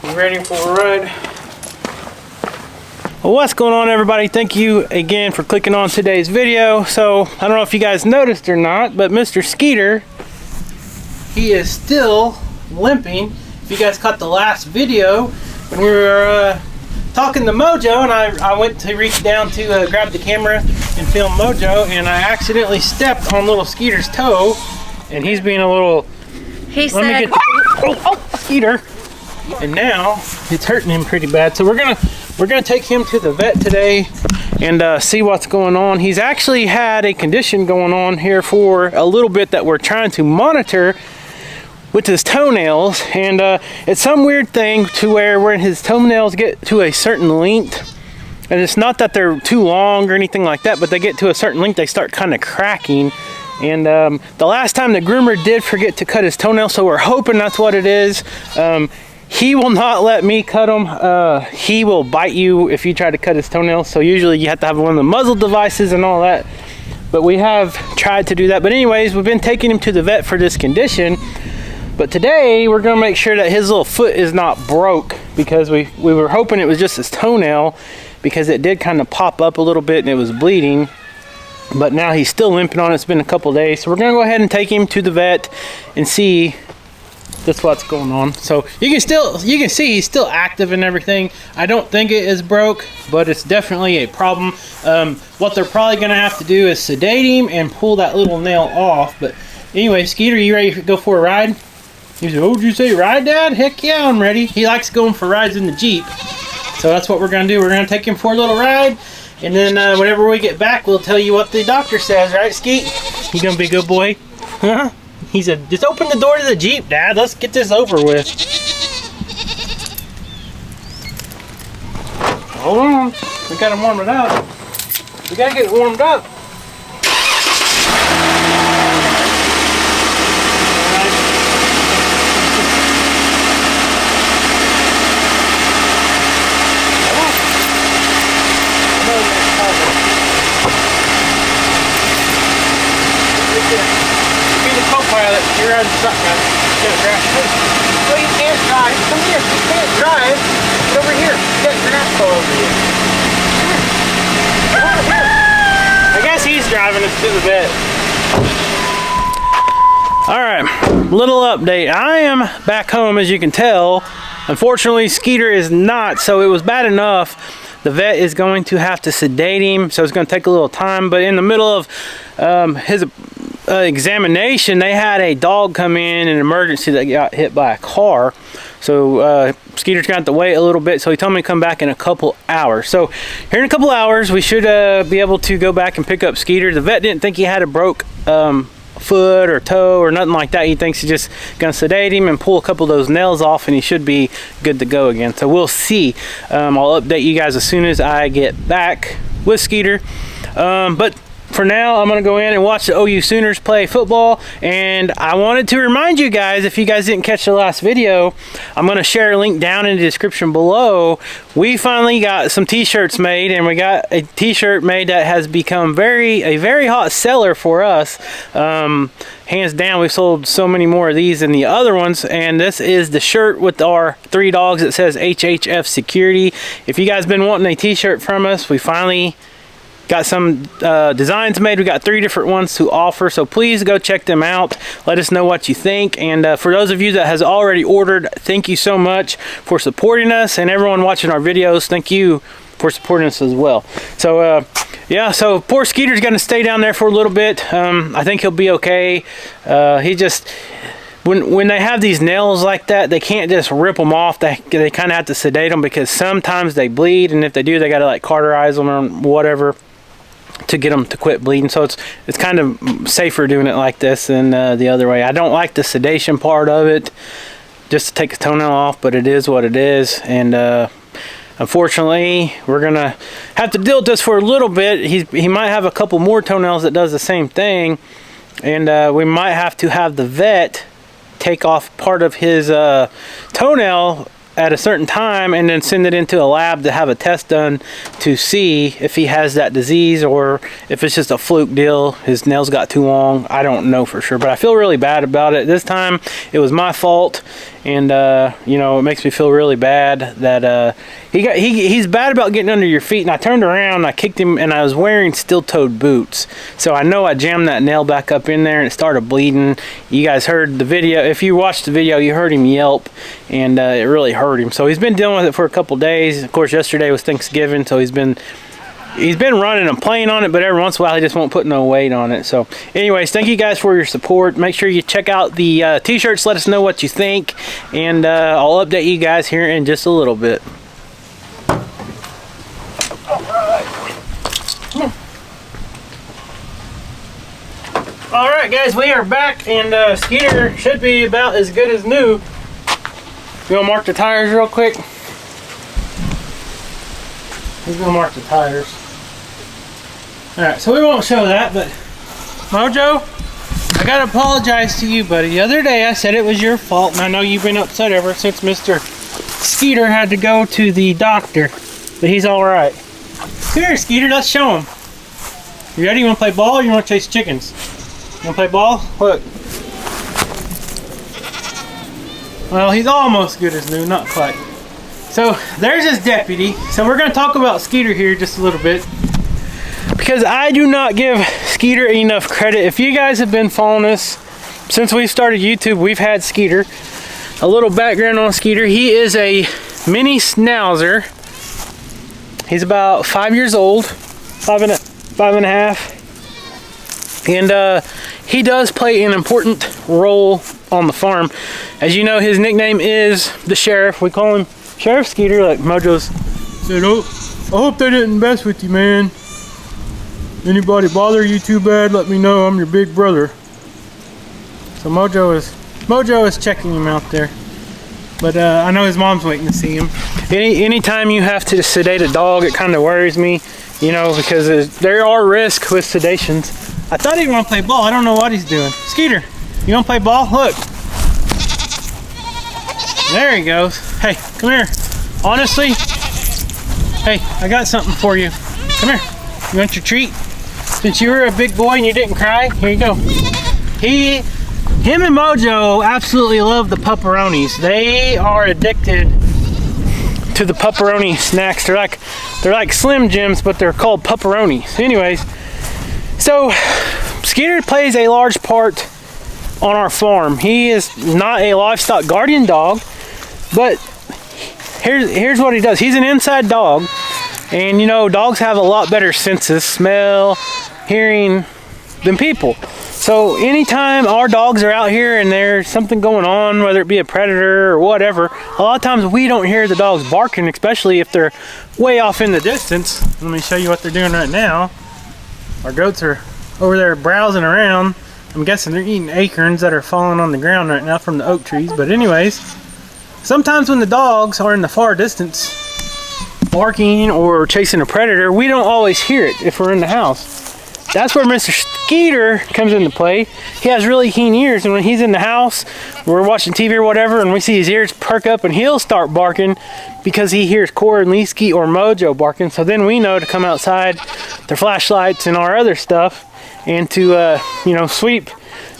You ready for a ride? Well, what's going on, everybody? Thank you again for clicking on today's video. So I don't know if you guys noticed or not, but Mr. Skeeter, he is still limping. If you guys caught the last video when we were talking to Mojo, and I went to reach down to grab the camera and film Mojo, and I accidentally stepped on little Skeeter's toe, and he's being a little. He said, Skeeter. And now it's hurting him pretty bad. So we're gonna take him to the vet today and see what's going on. He's actually had a condition going on here for a little bit that we're trying to monitor with his toenails, and it's some weird thing to where when his toenails get to a certain length, and it's not that they're too long or anything like that, but they get to a certain length, they start kind of cracking. And the last time the groomer did forget to cut his toenail, so we're hoping that's what it is. He will not let me cut him. He will bite you if you try to cut his toenails, so usually you have to have one of the muzzle devices and all that, but we have tried to do that. But anyways, we've been taking him to the vet for this condition, but today we're gonna make sure that his little foot is not broke, because we were hoping it was just his toenail, because it did kind of pop up a little bit and it was bleeding. But now he's still limping on it. It's been a couple days, so we're gonna go ahead and take him to the vet and see just what's going on. So you can see he's still active and everything. I don't think it is broke, but it's definitely a problem. What they're probably gonna have to do is sedate him and pull that little nail off. But anyway, Skeeter, you ready to go for a ride? He said, "Oh, did you say ride, Dad?" Heck yeah, I'm ready. He likes going for rides in the Jeep, so that's what we're gonna do. We're gonna take him for a little ride. And then whenever we get back, we'll tell you what the doctor says, right, Skeet? You gonna be a good boy? Huh? He said, "Just open the door to the Jeep, Dad. Let's get this over with." Hold on. We gotta warm it up. We gotta get it warmed up. Pilot, you're riding shotgun. Well, you can't drive. Come here. You can't drive. Get over here. Get your ass over here. Come over here. I guess he's driving us to the vet. Alright, little update. I am back home, as you can tell. Unfortunately, Skeeter is not, so it was bad enough. The vet is going to have to sedate him, so it's going to take a little time. But in the middle of his examination, they had a dog come in an emergency that got hit by a car. So Skeeter's got to wait a little bit, so he told me to come back in a couple hours. So here in a couple hours, we should be able to go back and pick up Skeeter. The vet didn't think he had a broke foot or toe or nothing like that. He thinks he's just gonna sedate him and pull a couple of those nails off, and he should be good to go again. So we'll see. I'll update you guys as soon as I get back with Skeeter. But for now, I'm going to go in and watch the OU Sooners play football. And I wanted to remind you guys, if you guys didn't catch the last video, I'm going to share a link down in the description below. We finally got some t-shirts made, and we got a t-shirt made that has become a very hot seller for us. Hands down, we've sold so many more of these than the other ones. And this is the shirt with our 3 dogs that says HHF Security. If you guys been wanting a t-shirt from us, we finally got some designs made. We got 3 different ones to offer, so please go check them out. Let us know what you think. And for those of you that has already ordered, thank you so much for supporting us, and everyone watching our videos, thank you for supporting us as well. So yeah, so poor Skeeter's gonna stay down there for a little bit. I think he'll be okay. He just, when they have these nails like that, they can't just rip them off. They kind of have to sedate them, because sometimes they bleed, and if they do, they gotta like cauterize them or whatever to get them to quit bleeding. So it's kind of safer doing it like this than the other way. I don't like the sedation part of it, just to take the toenail off, but it is what it is. And unfortunately, we're gonna have to deal with this for a little bit. He might have a couple more toenails that does the same thing, and we might have to have the vet take off part of his toenail at a certain time and then send it into a lab to have a test done to see if he has that disease, or if it's just a fluke deal, his nails got too long. I don't know for sure, but I feel really bad about it. This time it was my fault, and you know, it makes me feel really bad that he's bad about getting under your feet. And I turned around and I kicked him, and I was wearing steel-toed boots, so I know I jammed that nail back up in there and it started bleeding. You guys heard the video. If you watched the video, you heard him yelp, and it really hurt him. So he's been dealing with it for a couple days. Of course, yesterday was Thanksgiving, so he's been running and playing on it, but every once in a while he just won't put no weight on it. So anyways, thank you guys for your support. Make sure you check out the t-shirts. Let us know what you think, and I'll update you guys here in just a little bit. All right, guys, we are back, and Skeeter should be about as good as new. You want to mark the tires real quick? He's gonna mark the tires. Alright, so we won't show that, but Mojo, I gotta apologize to you, buddy. The other day I said it was your fault, and I know you've been upset ever since Mr. Skeeter had to go to the doctor, but he's alright. Come here, Skeeter, let's show him. You ready? You wanna play ball or you wanna chase chickens? You wanna play ball? Look. Well, he's almost good as new, not quite. So there's his deputy. So we're going to talk about Skeeter here just a little bit, because I do not give Skeeter enough credit. If you guys have been following us since we started YouTube, we've had Skeeter. A little background on Skeeter: he is a mini schnauzer. He's about 5 years old, five and a half, and he does play an important role on the farm. As you know, his nickname is the Sheriff. We call him Sheriff Skeeter, like Mojo's said. Oh, I hope they didn't mess with you, man. Anybody bother you too bad, let me know. I'm your big brother. So Mojo is checking him out there. But I know his mom's waiting to see him. Anytime you have to sedate a dog, it kind of worries me, you know, because there are risks with sedations. I thought he wanted to play ball. I don't know what he's doing. Skeeter, you want to play ball? Look. There he goes. Hey, come here. Honestly, hey, I got something for you. Come here. You want your treat? Since you were a big boy and you didn't cry, here you go. Him and Mojo absolutely love the pepperonis. They are addicted to the pepperoni snacks. They're like Slim Jims, but they're called pepperonis. Anyways, so Skeeter plays a large part on our farm. He is not a livestock guardian dog, but here's what he does. He's an inside dog, and you know, dogs have a lot better senses, smell, hearing, than people. So anytime our dogs are out here and there's something going on, whether it be a predator or whatever, a lot of times we don't hear the dogs barking, especially if they're way off in the distance. Let me show you what they're doing right now. Our goats are over there browsing around. I'm guessing they're eating acorns that are falling on the ground right now from the oak trees. But anyways, sometimes when the dogs are in the far distance barking or chasing a predator, we don't always hear it if we're in the house. That's where Mr. Skeeter comes into play. He has really keen ears, and when he's in the house, we're watching TV or whatever, and we see his ears perk up, and he'll start barking because he hears Core and Leesky or Mojo barking. So then we know to come outside, their flashlights and our other stuff, and to you know, sweep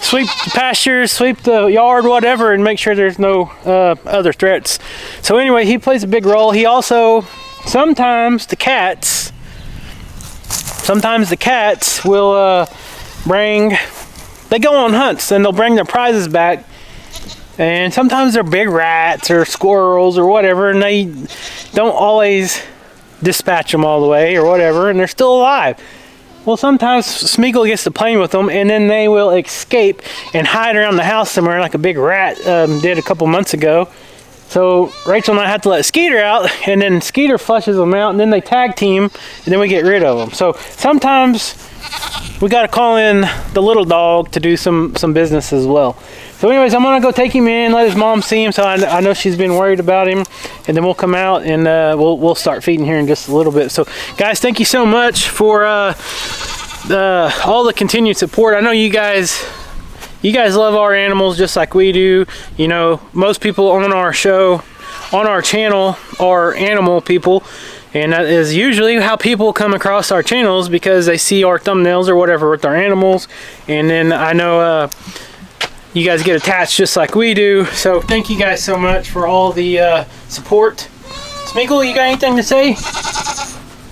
the pastures, sweep the yard, whatever, and make sure there's no other threats. So anyway, he plays a big role. He also, sometimes the cats will they go on hunts and they'll bring their prizes back, and sometimes they're big rats or squirrels or whatever, and they don't always dispatch them all the way or whatever, and they're still alive. Well, sometimes Smeagol gets to playing with them, and then they will escape and hide around the house somewhere, like a big rat did a couple months ago. So Rachel and I have to let Skeeter out, and then Skeeter flushes them out, and then they tag team, and then we get rid of them. So sometimes we got to call in the little dog to do some business as well. So anyways, I'm gonna go take him in, let his mom see him, so I know she's been worried about him, and then we'll come out and we'll start feeding here in just a little bit. So guys, thank you so much for all the continued support. I know you guys love our animals just like we do. You know, most people on our show, on our channel, are animal people, and that is usually how people come across our channels, because they see our thumbnails or whatever with our animals. And then I know you guys get attached just like we do. So thank you guys so much for all the support. Smeagol, you got anything to say?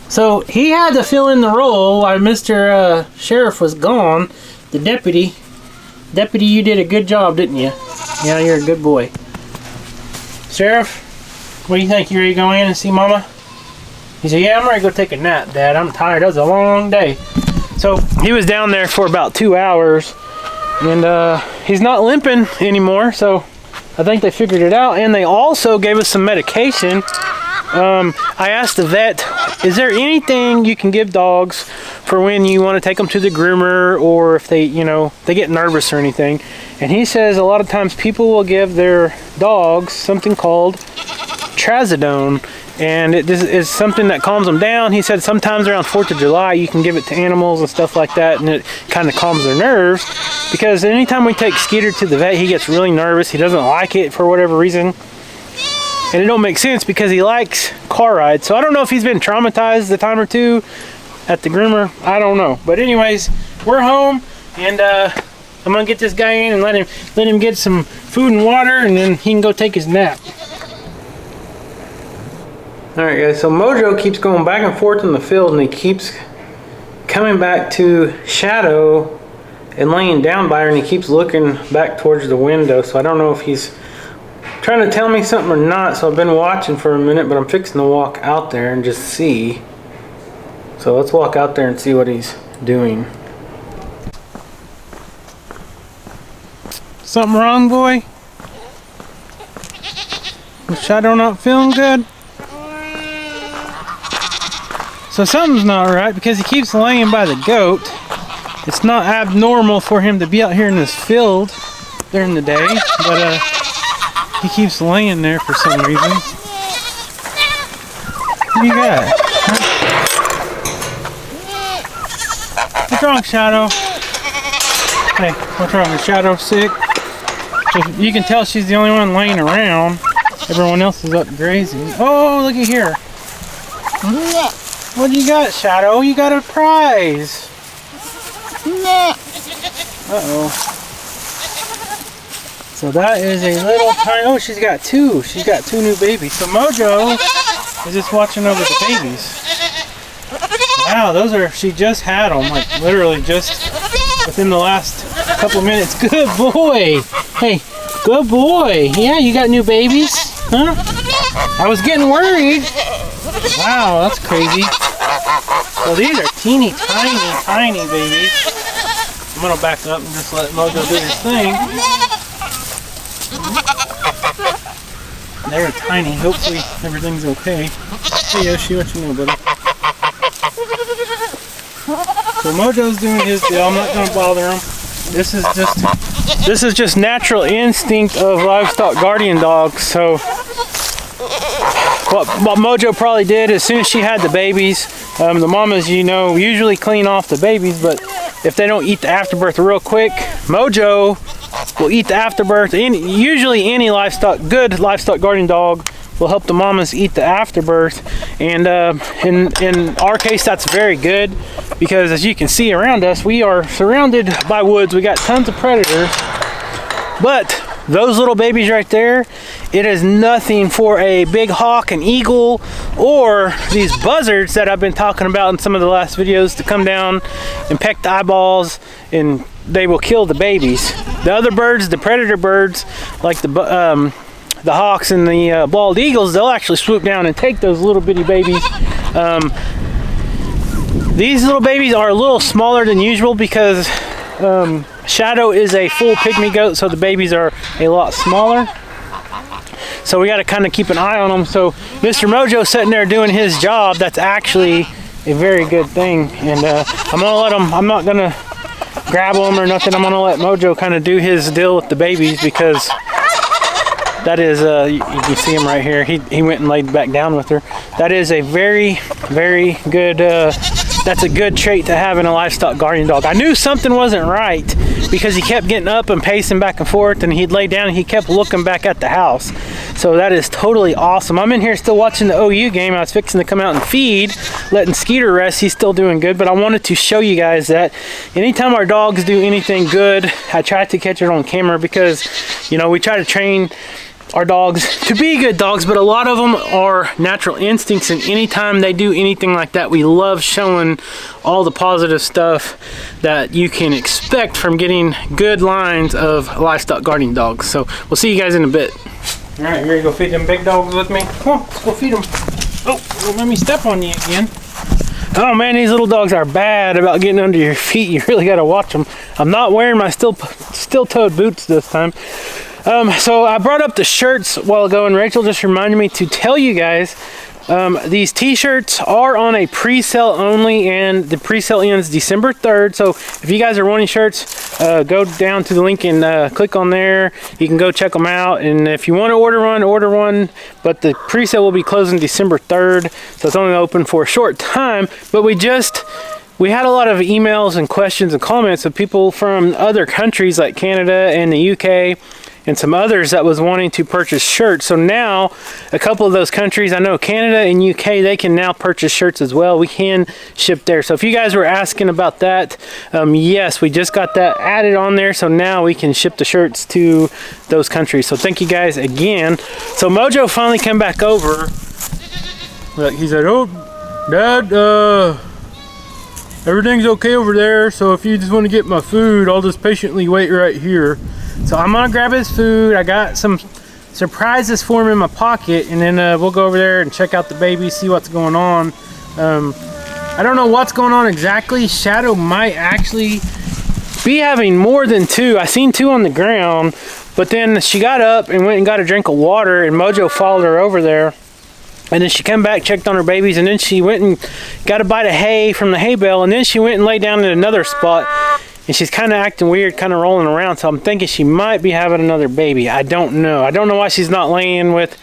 So he had to fill in the role while Mr. Sheriff was gone. The deputy, you did a good job, didn't you? Yeah, you're a good boy. Sheriff, what do you think? You ready to go in and see Mama? He said, yeah, I'm ready to go take a nap, Dad. I'm tired. That was a long day. So he was down there for about 2 hours, and he's not limping anymore. So I think they figured it out, and they also gave us some medication. I asked the vet, is there anything you can give dogs for when you want to take them to the groomer, or if they, you know, they get nervous or anything? And he says a lot of times people will give their dogs something called trazodone, and it is something that calms them down. He said sometimes around 4th of July you can give it to animals and stuff like that, and it kind of calms their nerves, because anytime we take Skeeter to the vet, he gets really nervous. He doesn't like it for whatever reason. And it don't make sense because he likes car rides. So I don't know if he's been traumatized a time or two at the groomer. I don't know. But anyways, we're home, and I'm gonna get this guy in and let him get some food and water, and then he can go take his nap. All right, guys. So Mojo keeps going back and forth in the field, and he keeps coming back to Shadow and laying down by her, and he keeps looking back towards the window. So I don't know if he's trying to tell me something or not. So I've been watching for a minute, but I'm fixing to walk out there and just see. So let's walk out there and see what he's doing. Something wrong, boy? Was Shadow not feeling good? So something's not right because he keeps laying by the goat. It's not abnormal for him to be out here in this field during the day, but he keeps laying there for some reason. What do you got? Huh? What's wrong, Shadow? Hey, what's wrong? Is Shadow sick? So you can tell she's the only one laying around. Everyone else is up grazing. Oh, look at here. What do you got, Shadow? You got a prize. Uh-oh. So that is a little tiny, oh, she's got two. She's got two new babies. So Mojo is just watching over the babies. Wow, those are, she just had them, like literally just within the last couple minutes. Good boy. Hey, good boy. Yeah, you got new babies? Huh? I was getting worried. Wow, that's crazy. So these are teeny tiny babies. I'm gonna back up and just let Mojo do his thing. They're tiny. Hopefully everything's okay. Hey Yoshi, what you know, buddy? So Mojo's doing his deal. I'm not gonna bother him. This is just natural instinct of livestock guardian dogs. So what Mojo probably did as soon as she had the babies, the mamas, you know, usually clean off the babies, but if they don't eat the afterbirth real quick, Mojo will eat the afterbirth. Usually any good livestock guardian dog will help the mamas eat the afterbirth, and in our case that's very good, because as you can see around us, we are surrounded by woods. We got tons of predators, but those little babies right there, it is nothing for a big hawk, an eagle, or these buzzards that I've been talking about in some of the last videos to come down and peck the eyeballs, and they will kill the babies. The other birds, the predator birds, like the hawks and the bald eagles, they'll actually swoop down and take those little bitty babies. These little babies are a little smaller than usual because Shadow is a full pygmy goat, so the babies are a lot smaller. So we got to kind of keep an eye on them. So Mr. Mojo sitting there doing his job. That's actually a very good thing. And I'm gonna let him. I'm not gonna grab him or nothing. I'm gonna let Mojo kind of do his deal with the babies, because that is you can see him right here. He went and laid back down with her. That is a very, very good. That's a good trait to have in a livestock guardian dog. I knew something wasn't right because he kept getting up and pacing back and forth, and he'd lay down and he kept looking back at the house. So that is totally awesome. I'm in here still watching the OU game. I was fixing to come out and feed, letting Skeeter rest. He's still doing good, but I wanted to show you guys that anytime our dogs do anything good, I try to catch it on camera, because, you know, we try to train our dogs to be good dogs, but a lot of them are natural instincts, and anytime they do anything like that, we love showing all the positive stuff that you can expect from getting good lines of livestock guardian dogs. So we'll see you guys in a bit. All right, you ready to go feed them big dogs with me? Come on, let's go feed them. Oh, don't let me step on you again. Oh man, these little dogs are bad about getting under your feet. You really got to watch them. I'm not wearing my steel-toed boots this time. So I brought up the shirts a while ago, and Rachel just reminded me to tell you guys, these t-shirts are on a pre-sale only, and the pre-sale ends December 3rd. So if you guys are wanting shirts, go down to the link and click on there. You can go check them out, and if you want to order one, but the pre-sale will be closing December 3rd, so it's only open for a short time. But we had a lot of emails and questions and comments of people from other countries like Canada and the UK and some others that was wanting to purchase shirts. So now a couple of those countries, I know Canada and UK, they can now purchase shirts as well. We can ship there. So if you guys were asking about that, yes, we just got that added on there. So now we can ship the shirts to those countries. So thank you guys again. So Mojo finally came back over. He said, "Oh, Dad, everything's okay over there. So if you just want to get my food, I'll just patiently wait right here." So I'm gonna grab his food. I got some surprises for him in my pocket, and then we'll go over there and check out the baby, see what's going on. I don't know what's going on exactly. Shadow might actually be having more than two. I seen two on the ground, but then she got up and went and got a drink of water, and Mojo followed her over there. And then she came back, checked on her babies, and then she went and got a bite of hay from the hay bale, and then she went and laid down in another spot. And she's kind of acting weird, kind of rolling around. So I'm thinking she might be having another baby. I don't know. I don't know why she's not laying with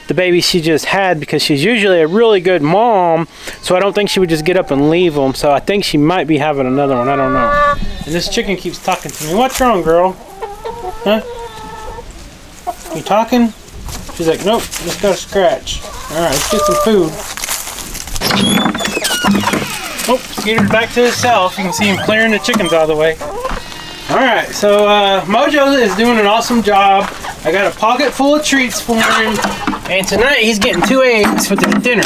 the baby she just had, because she's usually a really good mom. So I don't think she would just get up and leave them. So I think she might be having another one. I don't know. And this chicken keeps talking to me. What's wrong, girl? Huh? You talking? She's like, nope, just got a scratch. All right, let's get some food. Oh, Skeeter's back to himself. You can see him clearing the chickens out of the way. All right, so Mojo is doing an awesome job. I got a pocket full of treats for him, and tonight he's getting 2 eggs for the dinner.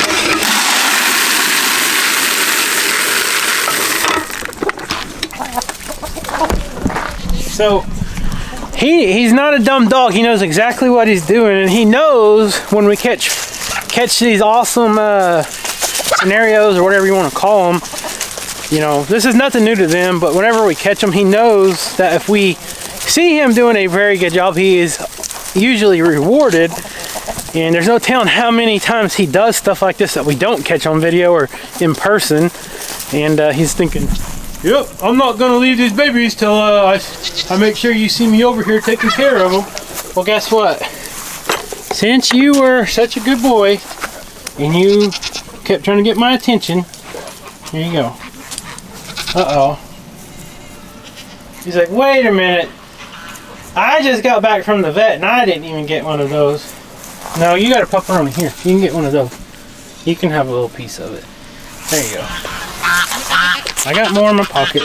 So he's not a dumb dog. He knows exactly what he's doing, and he knows when we catch these awesome scenarios, or whatever you want to call them. You know, this is nothing new to them, but whenever we catch him, he knows that if we see him doing a very good job, he is usually rewarded. And there's no telling how many times he does stuff like this that we don't catch on video or in person. And he's thinking, yep, I'm not gonna leave these babies till I make sure you see me over here taking care of them. Well, guess what? Since you were such a good boy and you kept trying to get my attention, here you go. Uh-oh. He's like, wait a minute. I just got back from the vet and I didn't even get one of those. No, you got a pepperoni. Here, you can get one of those. You can have a little piece of it. There you go. I got more in my pocket.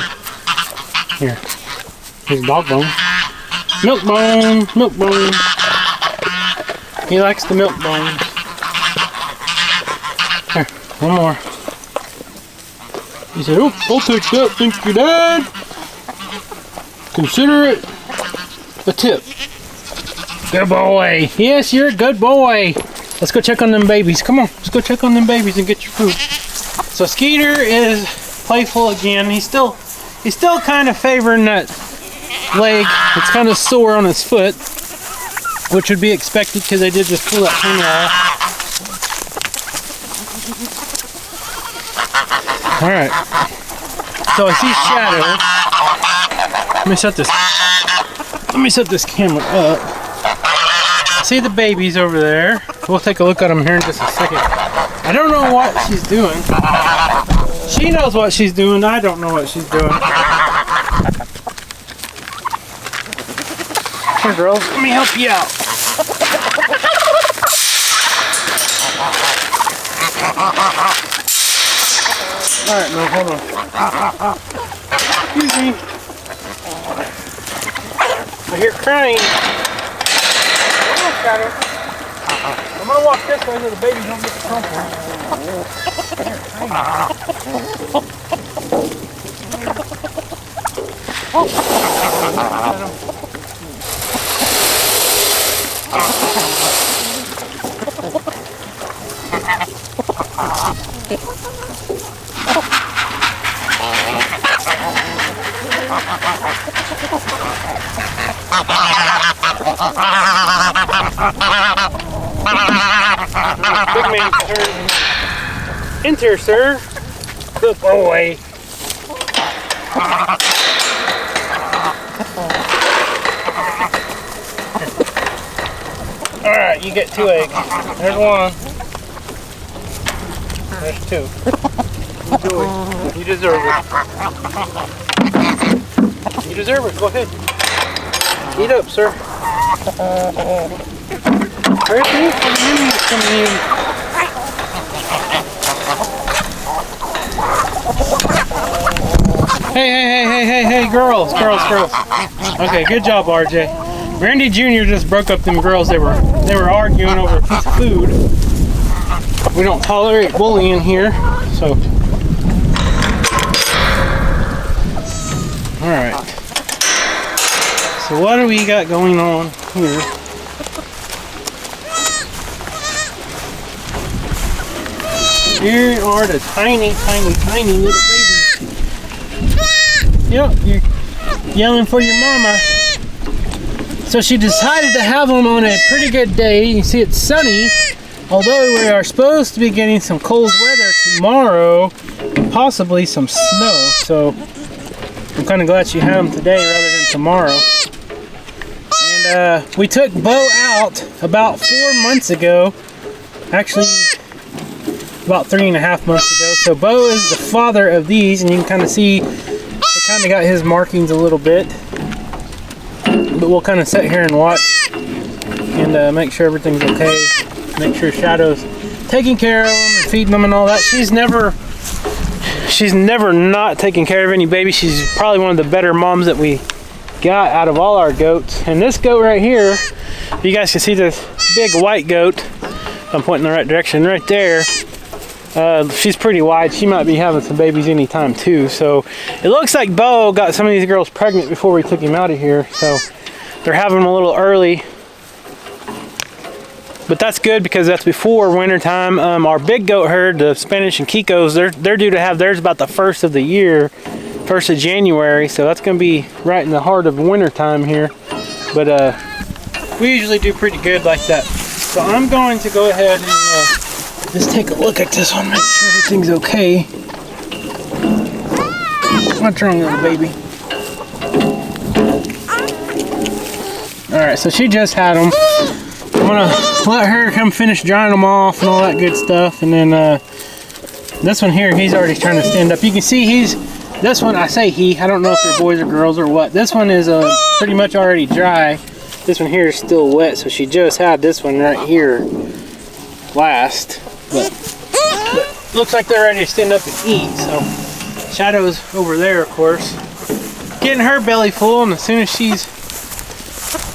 Here. Here's dog bone. Milk bone. Milk bone. He likes the milk bones. Here, one more. He said, oh, I'll take that, thank you, Dad. Consider it a tip. Good boy. Yes, you're a good boy. Let's go check on them babies. Come on, let's go check on them babies and get your food. So Skeeter is playful again. He's still kind of favoring that leg. It's kind of sore on his foot, which would be expected because they did just pull that hanger off. All right. So I see Shadow. Let me set this camera up. See the babies over there. We'll take a look at them here in just a second. I don't know what she's doing. She knows what she's doing. I don't know what she's doing. Here, girls, let me help you out. Alright, no, hold on. Excuse me. I hear crying. I'm gonna walk this way so the babies don't get Big man turn. Enter, sir. Good boy. Alright, you get 2 eggs. There's 1. There's 2. Enjoy. You deserve it. You deserve it. Go ahead. Eat up, sir. Where's the coming in? Hey, girls. Okay, good job, RJ. Randy Jr. just broke up them girls. They were arguing over a piece of food. We don't tolerate bullying here, so. All right. So what do we got going on here? Here are the tiny little babies. Yep, you're yelling for your mama. So she decided to have them on a pretty good day. You see it's sunny, although we are supposed to be getting some cold weather tomorrow, possibly some snow. So I'm kind of glad she had them today rather than tomorrow. And we took Bo out about 4 months ago. Actually, about 3.5 months ago. So Bo is the father of these, and you can kind of see it kind of got his markings a little bit. But we'll kind of sit here and watch and make sure everything's okay. Make sure Shadow's taking care of them and feeding them and all that. She's never not taken care of any baby. She's probably one of the better moms that we got out of all our goats. And this goat right here, you guys can see this big white goat. I'm pointing in the right direction right there. She's pretty wide. She might be having some babies anytime too. So it looks like Bo got some of these girls pregnant before we took him out of here. So they're having them a little early. But that's good because that's before winter time. Our big goat herd, the Spanish and Kikos, they're due to have theirs about the 1st of the year, 1st of January. So that's going to be right in the heart of winter time here. But we usually do pretty good like that. So I'm going to go ahead and just take a look at this one, make sure everything's okay. What's wrong, little baby? Alright, so she just had them. I'm gonna let her come finish drying them off and all that good stuff. And then this one here, he's already trying to stand up. You can see this one, I say he, I don't know if they're boys or girls or what. This one is pretty much already dry. This one here is still wet, so she just had this one right here last. But looks like they're ready to stand up and eat. So Shadow's over there, of course, getting her belly full. And as soon as she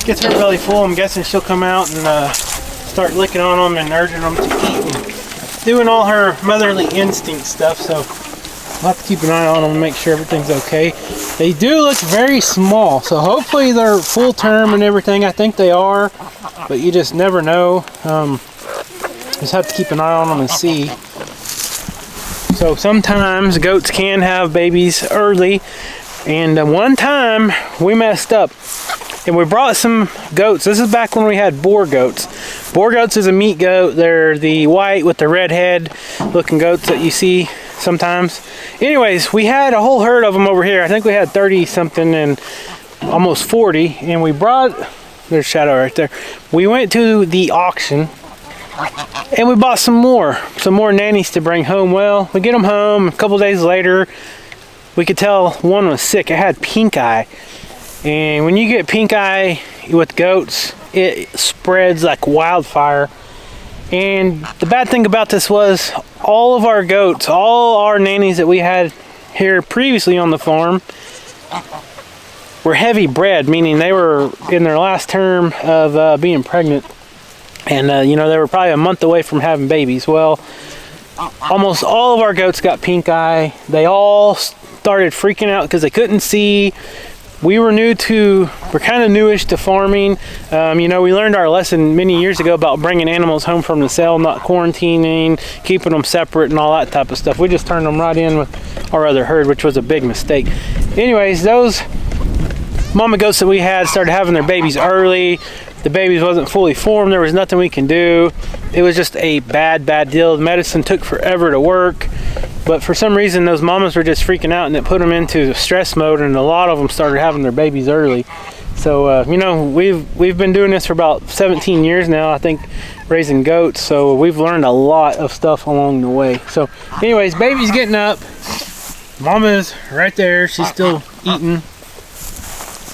gets her belly full, I'm guessing she'll come out and start licking on them and urging them to eat and doing all her motherly instinct stuff. So I'll have to keep an eye on them and make sure everything's okay. They do look very small, so hopefully they're full term and everything. I think they are, but you just never know. Just have to keep an eye on them and see. So sometimes goats can have babies early, and one time we messed up and we brought some goats. This is back when we had boar goats. Boar goats is a meat goat. They're the white with the red head looking goats that you see sometimes. Anyways, we had a whole herd of them over here. I think we had 30 something and almost 40, and we brought, there's Shadow right there. We went to the auction and we bought some more nannies to bring home. Well, we get them home a couple days later. We could tell one was sick. It had pink eye. And when you get pink eye with goats, it spreads like wildfire. And the bad thing about this was all of our goats, all our nannies that we had here previously on the farm were heavy bred, meaning they were in their last term of being pregnant. And you know, they were probably a month away from having babies. Well, almost all of our goats got pink eye. They all started freaking out because they couldn't see. We're kind of newish to farming. You know, we learned our lesson many years ago about bringing animals home from the sale, not quarantining, keeping them separate and all that type of stuff. We just turned them right in with our other herd, which was a big mistake. Anyways, those mama goats that we had started having their babies early. The babies wasn't fully formed. There was nothing we can do. It was just a bad deal. The medicine took forever to work. But for some reason, those mamas were just freaking out, and it put them into stress mode, and a lot of them started having their babies early. So, you know, we've been doing this for about 17 years now, I think, raising goats. So we've learned a lot of stuff along the way. So anyways, baby's getting up. Mama's right there. She's still eating.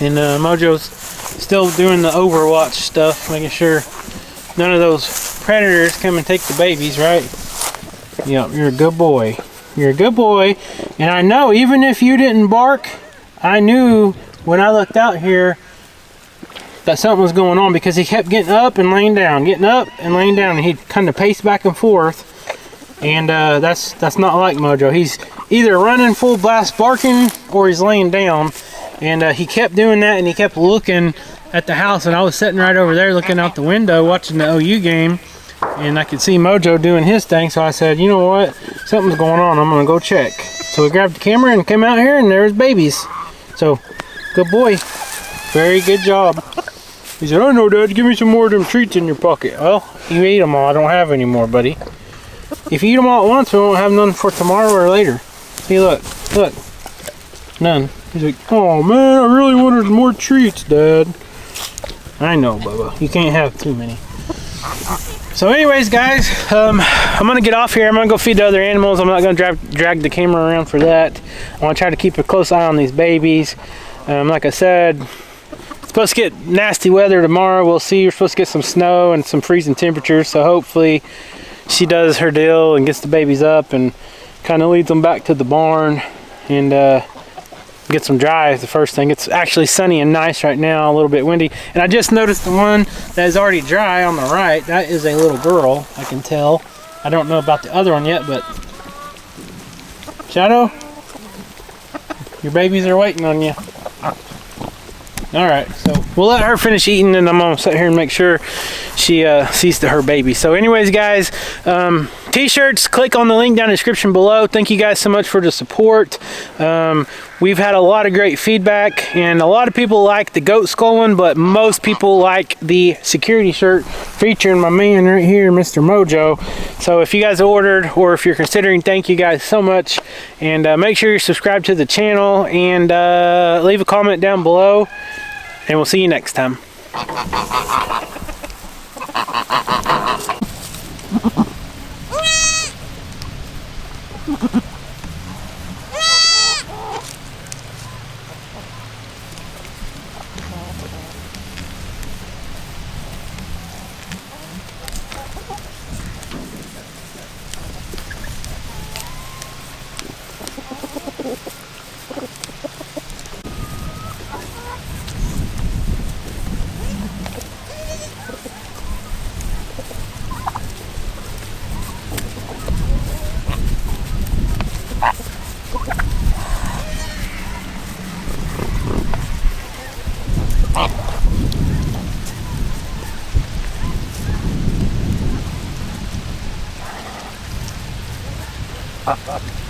And Mojo's still doing the overwatch stuff, making sure none of those predators come and take the babies, right? Yep, you're a good boy. You're a good boy. And I know, even if you didn't bark, I knew when I looked out here that something was going on, because he kept getting up and laying down, getting up and laying down, and he'd kind of pace back and forth. And that's not like Mojo. He's either running full blast barking or he's laying down. And he kept doing that, and he kept looking at the house, and I was sitting right over there looking out the window watching the OU game, and I could see Mojo doing his thing. So I said, you know what, something's going on, I'm gonna go check. So we grabbed the camera and came out here, and there's babies. So good boy, very good job. He said, oh no, Dad, give me some more of them treats in your pocket. Well, you ate them all. I don't have any more, buddy. If you eat them all at once, we won't have none for tomorrow or later. See, look, none. He's like, oh man, I really wanted more treats, Dad. I know, Bubba, you can't have too many. So anyways, guys, I'm gonna get off here. I'm gonna go feed the other animals. I'm not gonna drag the camera around for that. I want to try to keep a close eye on these babies. Like I said, it's supposed to get nasty weather tomorrow. We'll see. We're supposed to get some snow and some freezing temperatures, so hopefully she does her deal and gets the babies up and kind of leads them back to the barn and get some dry is the first thing. It's actually sunny and nice right now, a little bit windy. And I just noticed the one that is already dry on the right. That is a little girl, I can tell. I don't know about the other one yet, but Shadow, your babies are waiting on you. All right, so we'll let her finish eating, and I'm gonna sit here and make sure she sees to her baby. So anyways, guys, t-shirts, click on the link down in the description below. Thank you guys so much for the support. We've had a lot of great feedback, and a lot of people like the goat skull one, but most people like the security shirt featuring my man right here, Mr. Mojo. So if you guys ordered, or if you're considering, thank you guys so much. And make sure you're subscribed to the channel, and leave a comment down below, and we'll see you next time. Up.